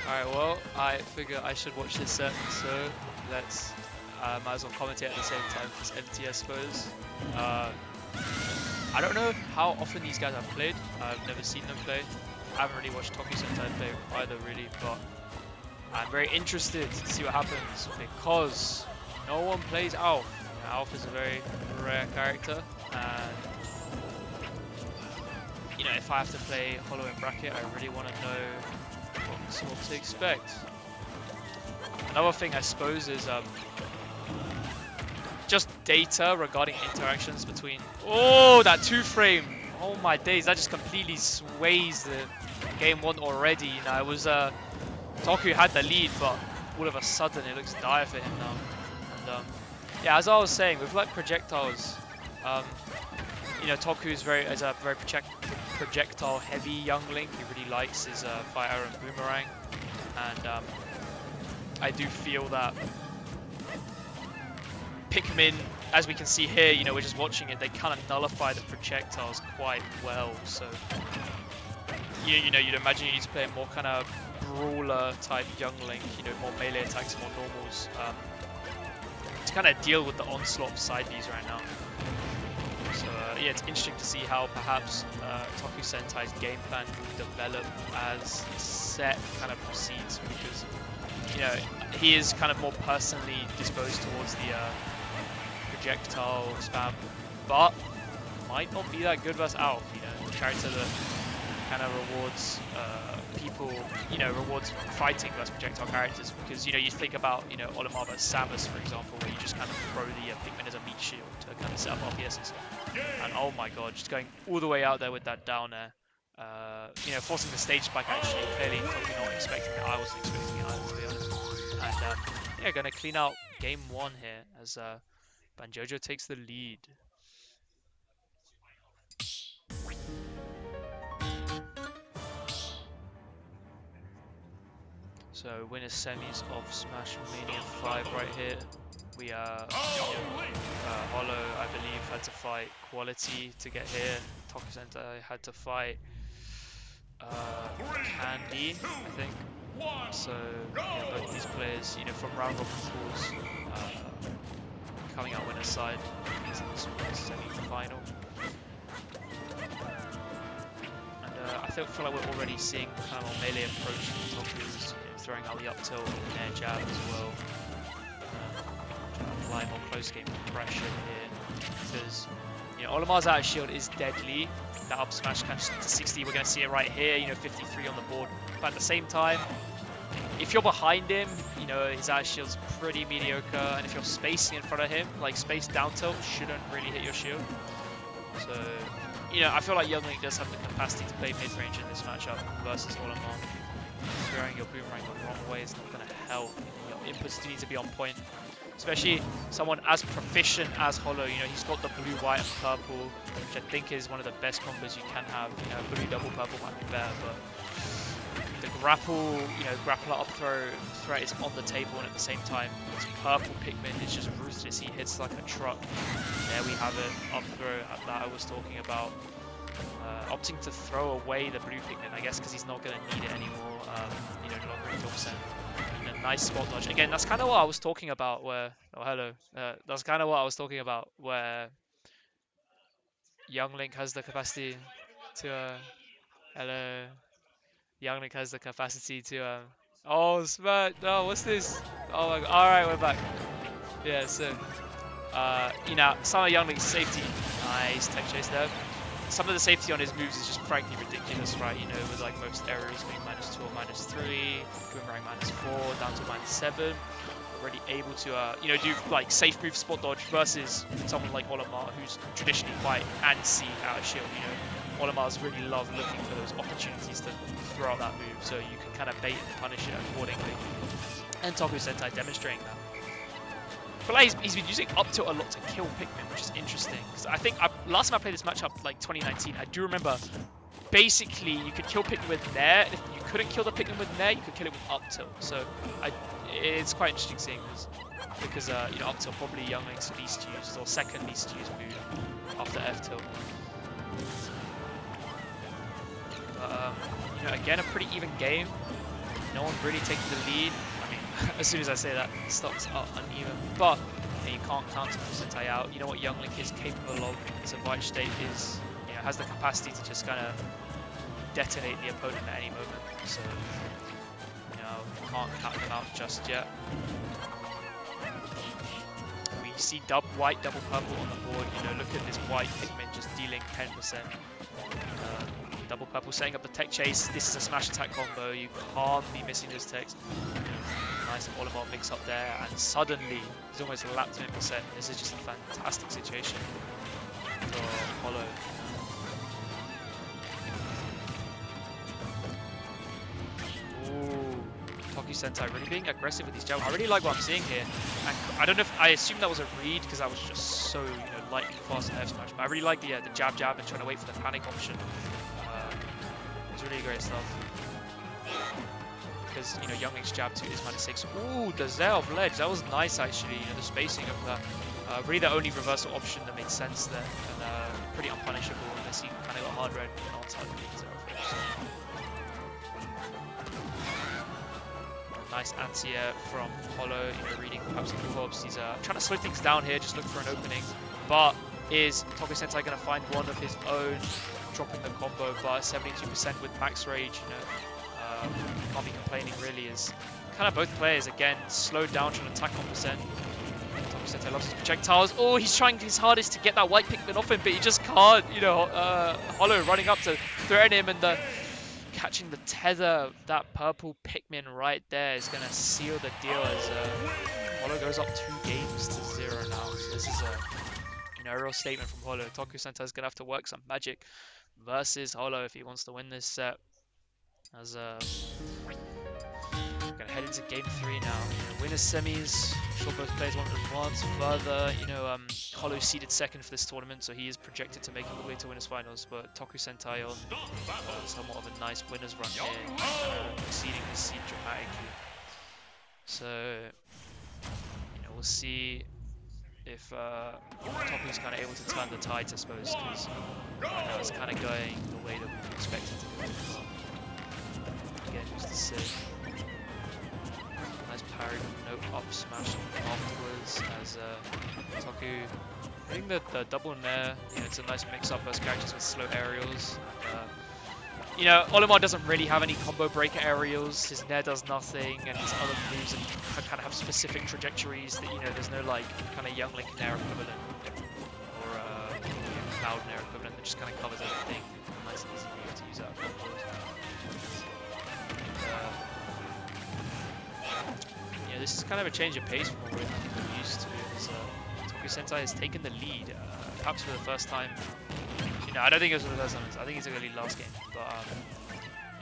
Alright, well, I figure I should watch this set, so let's might as well commentate at the same time if it's empty, I suppose. I don't know how often these guys have played. I've never seen them play. I haven't really watched Tokusentai play either, really, but I'm very interested to see what happens because no one plays Alf. You know, Alf is a very rare character, and you know, if I have to play Hollow in bracket, I really want to know what to expect. Another thing, I suppose, is just data regarding interactions between. Oh, that 2-frame! Oh my days, that just completely sways the game one already. You know, it was Toku had the lead, but all of a sudden it looks dire for him now. And yeah, as I was saying, with like projectiles, you know, Toku is a very projectile heavy young Link. He really likes his fire arrow and boomerang, and I do feel that Pikmin, as we can see here, you know, we're just watching it, they kind of nullify the projectiles quite well. So you know, you'd imagine you need to play a more kind of brawler type young Link, you know, more melee attacks, more normals, to kind of deal with the onslaught of side Bs right now. So yeah, it's interesting to see how perhaps Tokusentai's game plan will develop as the set kind of proceeds, because you know, he is kind of more personally disposed towards the projectile spam, but might not be that good versus Alf, you know, the character that kind of rewards people, you know, rewards fighting versus projectile characters, because, you know, you think about, you know, Olimar versus Samus, for example, where you just kind of throw the Pikmin as a meat shield to kind of set up RPS and stuff. And oh my god, just going all the way out there with that down air. You know, forcing the stage spike, actually, clearly Toku not expecting it. I wasn't expecting it either, to be honest. And yeah, gonna clean out game one here as Banjojo takes the lead. So winners semis of Smash Mania 5 right here. We you know, Hollow, I believe, had to fight Quality to get here. Tokusentai had to fight Candy, I think. So yeah, both these players, you know, from round robin pools, coming out winner's side in this semi-final. And I feel like we're already seeing kind of a melee approach from Toku's, you know, throwing out the up tilt and air jab as well. Apply more close game pressure here, because you know, Olimar's out of shield is deadly. That up smash kind of to 60, we're going to see it right here, you know, 53 on the board. But at the same time, if you're behind him, you know, his out of shield's pretty mediocre, and if you're spacing in front of him, like space down tilt shouldn't really hit your shield. So, you know, I feel like Young Link does have the capacity to play mid-range in this matchup versus Olimar. Throwing your boomerang the wrong way is not going to help. Your inputs do need to be on point. Especially someone as proficient as Hollow, you know, he's got the blue, white, and purple, which I think is one of the best combos you can have. You know, blue double purple might be better, but the grapple, you know, grappler up throw threat is on the table, and at the same time, his purple Pikmin is just ruthless. He hits like a truck. There we have it, up throw that I was talking about. Opting to throw away the blue Pikmin, I guess, because he's not going to need it anymore. You know, no longer 4%. And a nice spot dodge. Again, that's kind of what I was talking about where... Oh, hello. That's kind of what I was talking about where Young Link has the capacity to... hello. Young Link has the capacity to... oh, smart. No, what's this? Oh my god. Alright, we're back. Yeah, so... you know, some of Young Link's safety. Nice tech chase there. Some of the safety on his moves is just frankly ridiculous, right? You know, with like most errors being -2 or -3, boomerang -4, down to -7. Already able to, you know, do like safe move spot dodge versus someone like Olimar, who's traditionally quite antsy out of shield. You know, Olimar's really love looking for those opportunities to throw out that move, so you can kind of bait and punish it accordingly. And Tokusentai demonstrating that. I feel like he's been using up tilt a lot to kill Pikmin, which is interesting. Because I think last time I played this matchup, like 2019, I do remember basically you could kill Pikmin with Nair, and if you couldn't kill the Pikmin with Nair, you could kill it with up tilt. So it's quite interesting seeing this, because you know, up tilt probably Young Link's least used or second least used move after F tilt. But you know, again, a pretty even game. No one really taking the lead. I mean, as soon as I say that, stocks are uneven. But you can't count Tokusentai out. You know what Younglink is capable of. His White State is, has the capacity to just kind of detonate the opponent at any moment. So, can't count them out just yet. We see white, double purple on the board. Look at this white Pikmin just dealing 10%. Double purple setting up the tech chase. This is a smash attack combo. You can't be missing those techs. Nice Olimar mix up there, and suddenly he's almost lapped 10%. This is just a fantastic situation for Hollow. Tokusentai really being aggressive with these jabs. I really like what I'm seeing here. And I don't know if I assume that was a read because that was just so lightning fast on F smash. But I really like the jab and trying to wait for the panic option. It's really great stuff. Because Younglink's jab 2 is -6. Ooh, the Zell of ledge. That was nice actually. The spacing of that. Really the only reversal option that made sense there, and pretty unpunishable unless you kind of got hard red on top of the Zell. Nice anti-air from Hollow, reading perhaps the hobs. He's trying to slow things down here, just look for an opening. But is Tokusentai going to find one of his own, dropping the combo? But 72% with max rage, can't be complaining really. Is kind of both players again slowed down, trying to attack on percent. Tokusentai loves his projectiles. Oh, he's trying his hardest to get that white Pikmin off him, but he just can't. Hollow running up to threaten him, and catching the tether of that purple Pikmin right there is going to seal the deal as Hollow goes up 2 games to 0 now. So this is a real statement from Hollow. Tokusentai is going to have to work some magic versus Hollow if he wants to win this set. As we're going to head into game 3 now. Winners semis. I'm sure both players want to advance further. Hollow seeded 2nd for this tournament, so he is projected to make it all the way to winners finals. But Tokusentai on somewhat of a nice winners run here, exceeding his seed dramatically. So we'll see if Toku's kind of able to turn the tides, I suppose, because right now it's kind of going the way that we expected to go. Again, who's to say? Nice parry, no up smash afterwards as Toku hitting the double nair. It's a nice mix up versus characters with slow aerials. Olimar doesn't really have any combo breaker aerials. His nair does nothing, and his other moves kind of have specific trajectories that there's no like kind of Younglink nair equivalent or Cloud nair equivalent that just kind of covers everything. Nice and easy way to use that. This is kind of a change of pace from what we're used to. As Tokusentai has taken the lead, perhaps for the first time. I don't think it was for the first time. I think he took the lead last game, but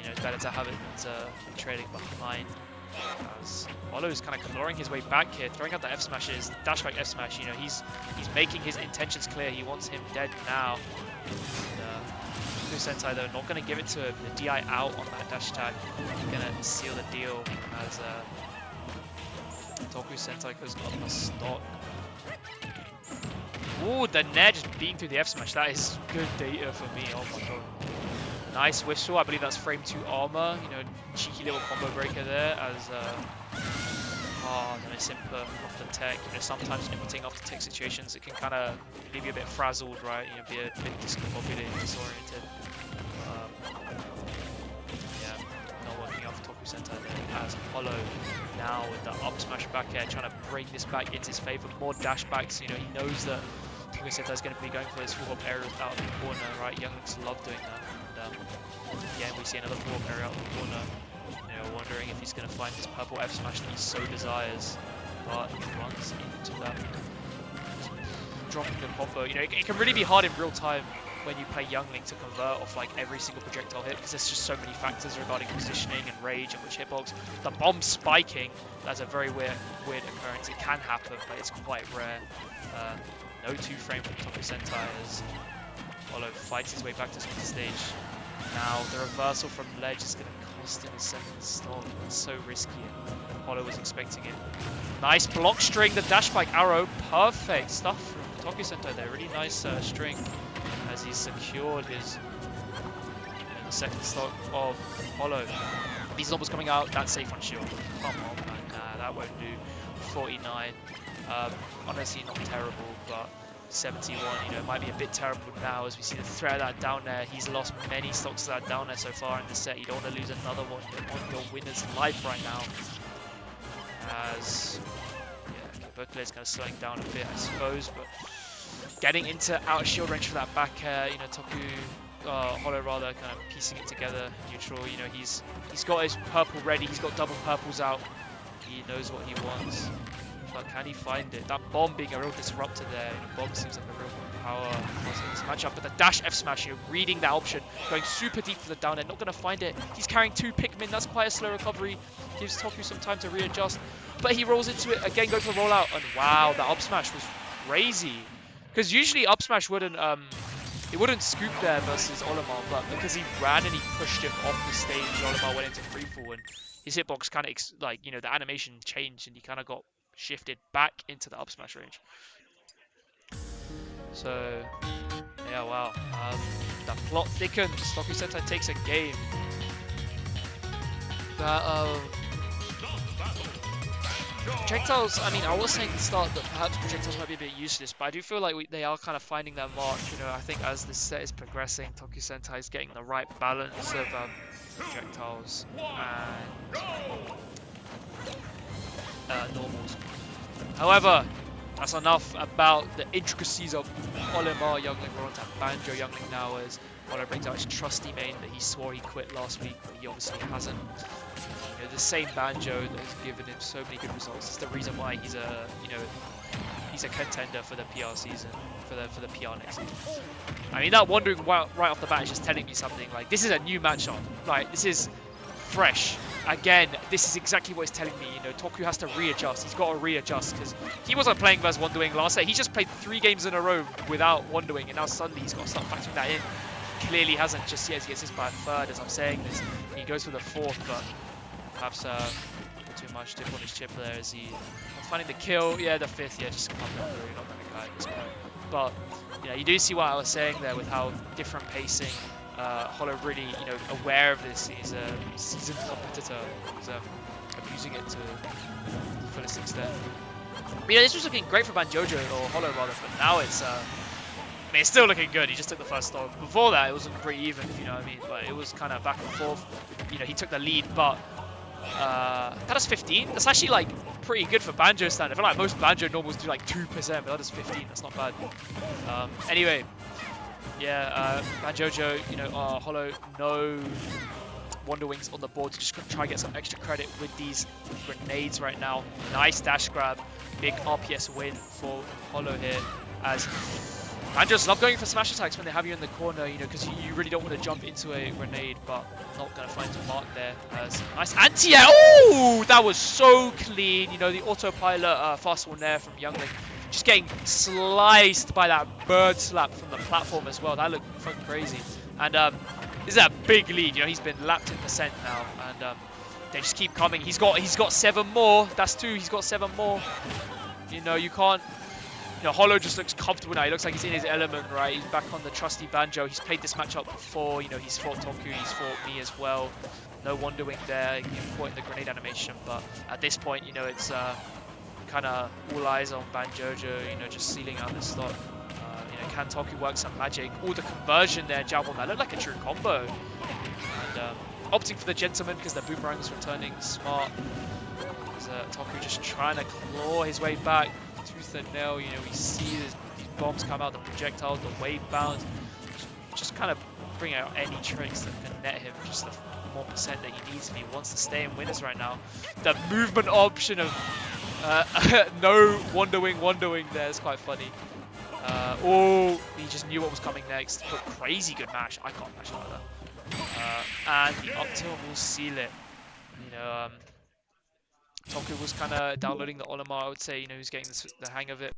it's better to have it than to be trailing behind. As Hollow is kind of clawing his way back here, throwing out the F smashes, dash back F smash. He's making his intentions clear. He wants him dead now. Tokusentai though not going to give it to him. The DI out on that dash attack, going to seal the deal as. Tokusentai goes up a stock. Ooh, the Nair just beating through the F smash. That is good data for me. Oh my god. Nice whistle. I believe that's frame 2 armor. Cheeky little combo breaker there as then a simpler off the tech. Sometimes inputting off the tech situations, it can kind of leave you a bit frazzled, right? Be a bit discombobulated and disoriented. Not working out for Tokusentai there as Hollow now with the up smash back air, trying to bring this back into his favor. More dash backs. He knows that Tokusentai is going to be going for this full up area out of the corner, right? Younglings love doing that. And again, we see another full up area out of the corner. Wondering if he's going to find this purple F smash that he so desires, but he runs into that, dropping the combo. It can really be hard in real time when you play Younglink to convert off like every single projectile hit, because there's just so many factors regarding positioning and rage and which hitbox. The bomb spiking, that's a very weird occurrence. It can happen, but it's quite rare. No 2-frame from Tokusentai as Hollow fights his way back to the stage. Now the reversal from ledge is going to cost him a 2nd stock. It's so risky. Hollow was expecting it. Nice block string, the dash back arrow, perfect stuff from Tokusentai there. Really nice string as he secured his the 2nd stock of Hollow. These normals coming out, that's safe on shield. Come on, man. Nah, that won't do. 49. Honestly, not terrible, but 71, you know, might be a bit terrible now as we see the threat of that down there. He's lost many stocks to that down there so far in the set. You don't want to lose another one on your winner's life right now. As, yeah, okay, both players kind of slowing down a bit, I suppose, but getting into out shield range for that back air, you know, Holo rather, kind of piecing it together, neutral, you know, he's got his purple ready, he's got double purples out, he knows what he wants. But can he find it? That bomb being a real disruptor there. You know, bomb seems like a real power in this matchup. But the dash F smash here, reading that option, going super deep for the down air, not going to find it. He's carrying 2 Pikmin. That's quite a slow recovery. Gives Toku some time to readjust. But he rolls into it again, going for the rollout. And wow, that up smash was crazy. Because usually up smash wouldn't scoop there versus Olimar, but because he ran and he pushed him off the stage, Olimar went into freefall and his hitbox kind of like, you know, the animation changed and he kind of got shifted back into the up smash range. So yeah, wow. That plot thickens. Tokusentai takes a game. That projectiles, I mean, I was saying at the start that perhaps projectiles might be a bit useless, but I do feel like they are kind of finding their mark. You know, I think as this set is progressing, Tokusentai is getting the right balance of projectiles and normals. However, that's enough about the intricacies of Olimar Youngling. We're on to Banjo Youngling now as Holo brings out his trusty main that he swore he quit last week, but he obviously hasn't. You know, the same Banjo that has given him so many good results is the reason why he's a contender for the PR season, for the PR next season. I mean, that Wandering right off the bat is just telling me something. Like, this is a new matchup. Like, this is fresh. Again, this is exactly what it's telling me. You know, Toku has to readjust. He's got to readjust because he wasn't playing versus Wandering last set. He just played 3 games in a row without Wandering, and now suddenly he's got to start factoring that in. He clearly hasn't just yet. He gets this by a 3rd as I'm saying this. He goes for the 4th, but perhaps too much dip on his chip there as he finding the kill. Yeah, the 5th. Yeah, just come down through. Not going to guide this point. But yeah, you do see what I was saying there with how different pacing. Holo really, you know, aware of this. He's a seasoned competitor. He's abusing it to the fullest extent. But yeah, this was looking great for Banjojo, or Holo rather, but now it's, I mean, it's still looking good. He just took the first stock. Before that, it was looking pretty even, if you know what I mean. Like, it was kind of back and forth. You know, he took the lead, but that is 15. That's actually like pretty good for Banjo standard. I feel like most Banjo normals do like 2%, but that is 15. That's not bad. Anyway. Yeah, Banjojo, you know, Holo, no Wonder Wings on the board to just try and get some extra credit with these grenades right now. Nice dash grab, big RPS win for Holo here, as Banjos love going for smash attacks when they have you in the corner, you know, because you really don't want to jump into a grenade, but not going to find a mark there. As nice anti-air. Oh, that was so clean. You know, the autopilot fastball nair from Youngling. Just getting sliced by that bird slap from the platform as well. That looked fucking crazy. And this is a big lead. You know, he's been lapped in percent now, and they just keep coming. He's got 7 more. That's 2. He's got 7 more. You know, you can't. You know, Holo just looks comfortable now. He looks like he's in his element, right? He's back on the trusty Banjo. He's played this matchup before. You know, he's fought Toku. He's fought me as well. No Wonder Wing there. He fought in the grenade animation, but at this point, you know, it's kind of all eyes on Banjojo, you know, just sealing out this stock. You know, can Toku work some magic? Oh, the conversion there, Jalbon, that looked like a true combo. And opting for the Gentleman because the Boomerang was returning smart. Toku just trying to claw his way back, tooth and nail. You know, we see these bombs come out, the projectiles, the wave bounce. Just kind of bring out any tricks that can net him just the more percent that he needs if he wants to stay in winners right now. The movement option of no Wonder Wing there is quite funny. Oh, he just knew what was coming next. But crazy good mash. I can't mash like that. And the up tilt will seal it. You know, Toku was kind of downloading the Olimar, I would say. You know, he's getting the hang of it.